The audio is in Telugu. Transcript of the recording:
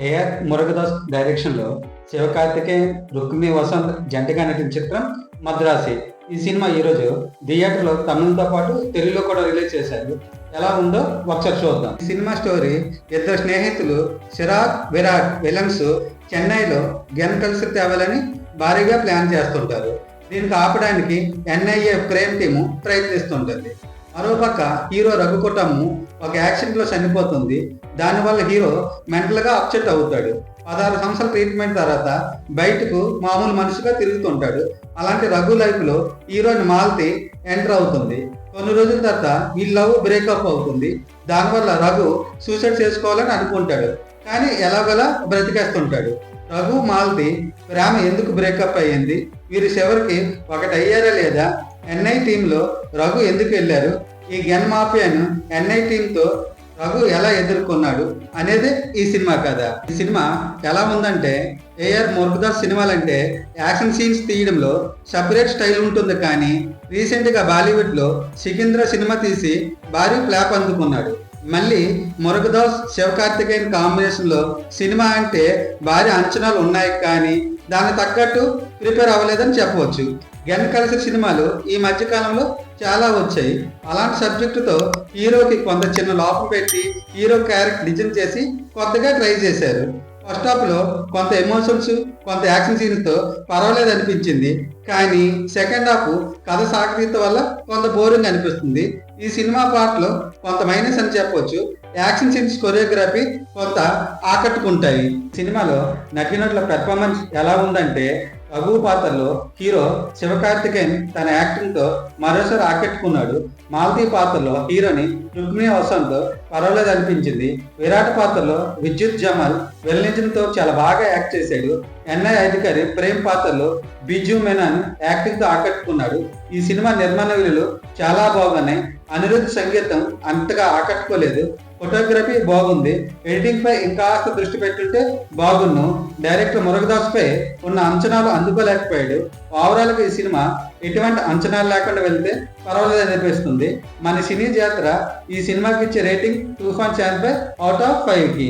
ఏఆర్ మురుగదాస్ డైరెక్షన్లో శివకార్తికేయన్, రుక్మిణి వసంత్ జంటగా నటించిన చిత్రం మద్రాసి. ఈ సినిమా ఈరోజు థియేటర్లో తమిళంతో పాటు తెలుగులో కూడా రిలీజ్ చేశారు. ఎలా ఉందో ఒకసారి చూద్దాం. ఈ సినిమా స్టోరీ ఇద్దరు స్నేహితులు చిరాగ్, విరాట్ విలన్స్ చెన్నైలో గన్ కలిసి తేవాలని భారీగా ప్లాన్ చేస్తుంటారు. దీనికి ఆపడానికి ఎన్ఐఏ ప్రేమ్ టీము ప్రయత్నిస్తుంటుంది. మరోపక్క హీరో రఘు కుటుంబం ఒక యాక్సిడెంట్లో చనిపోతుంది. దానివల్ల హీరో మెంటల్గా అప్సెట్ అవుతాడు. 16 సంవత్సరాల ట్రీట్మెంట్ తర్వాత బయటకు మామూలు మనిషిగా తిరుగుతుంటాడు. అలాంటి రఘు లైఫ్లో హీరోయిన్ మాలతి ఎంటర్ అవుతుంది. కొన్ని రోజుల తర్వాత ఈ లవ్ బ్రేకప్ అవుతుంది. దానివల్ల రఘు సూసైడ్ చేసుకోవాలని అనుకుంటాడు, కానీ ఎలాగోలా బ్రతికేస్తుంటాడు. రఘు మాలతి ప్రేమ ఎందుకు బ్రేకప్ అయ్యింది, వీరు చివరికి ఒకటి అయ్యారా లేదా, ఎన్ఐ టీంలో రఘు ఎందుకు వెళ్ళారు, ఈ గన్ మాఫియాను ఎన్ఐ టీంతో రఘు ఎలా ఎదుర్కొన్నాడు అనేది ఈ సినిమా కథ. ఈ సినిమా ఎలా ఉందంటే, ఏఆర్ మురుగదాస్ సినిమాలంటే యాక్షన్ సీన్స్ తీయడంలో సపరేట్ స్టైల్ ఉంటుంది. కానీ రీసెంట్గా బాలీవుడ్లో సికింద్ర సినిమా తీసి భారీ ఫ్లాప్ అందుకున్నాడు. మళ్ళీ మురుగదాస్ శివకార్తికేయన్ కాంబినేషన్లో సినిమా అంటే భారీ అంచనాలు ఉన్నాయి, కానీ దానికి తగ్గట్టు ప్రిపేర్ అవ్వలేదని చెప్పవచ్చు. గన్ కలిసి సినిమాలు ఈ మధ్యకాలంలో చాలా వచ్చాయి. అలాంటి సబ్జెక్టుతో హీరోకి కొంత చిన్న లోపం పెట్టి హీరో క్యారెక్టర్ డిజైన్ చేసి కొత్తగా ట్రై చేశారు. ఫస్ట్ హాఫ్లో కొంత ఎమోషన్స్, కొంత యాక్షన్ సీన్స్తో పర్వాలేదు అనిపించింది. కానీ సెకండ్ హాఫ్ కథ సాగతీత వల్ల కొంత బోరింగ్ అనిపిస్తుంది. ఈ సినిమా పార్ట్లో కొంత మైనస్ అని చెప్పవచ్చు. యాక్షన్ సీన్స్, కొరియోగ్రఫీ కొంత ఆకట్టుకుంటాయి. సినిమాలో నటీనటుల పెర్ఫార్మెన్స్ ఎలా ఉందంటే, రఘు పాత్రలో హీరో శివకార్తికేయన్ తన యాక్టింగ్తో మరోసారి ఆకట్టుకున్నాడు. మాలతి పాత్రలో హీరోని రుక్మిణి వసంత్ పర్వాలేదు అనిపించింది. విరాట్ పాత్రలో విద్యుత్ జమాల్ వెల్లడించడంతో చాలా బాగా యాక్ట్ చేశాడు. ఎన్ఐ అధికారి ప్రేమ్ పాత్రలో బిజు మెనన్ యాక్టింగ్తో ఆకట్టుకున్నాడు. ఈ సినిమా నిర్మాణ విలువలు చాలా బాగున్నాయి. అనిరుద్ధ్ సంగీతం అంతగా ఆకట్టుకోలేదు. ఫోటోగ్రఫీ బాగుంది. ఎడిటింగ్ పై ఇంకాస్త దృష్టి పెట్టుంటే బాగున్ను. డైరెక్టర్ మురుగదాస్ పై ఉన్న అంచనాలు అందుకోలేకపోయాడు. ఓవరాల్ గా ఈ సినిమా ఎటువంటి అంచనాలు లేకుండా వెళ్తే పర్వాలేదు అనిపిస్తుంది. మన సినీ జాతర ఈ సినిమాకి ఇచ్చే రేటింగ్ 2.75 out of 5కి.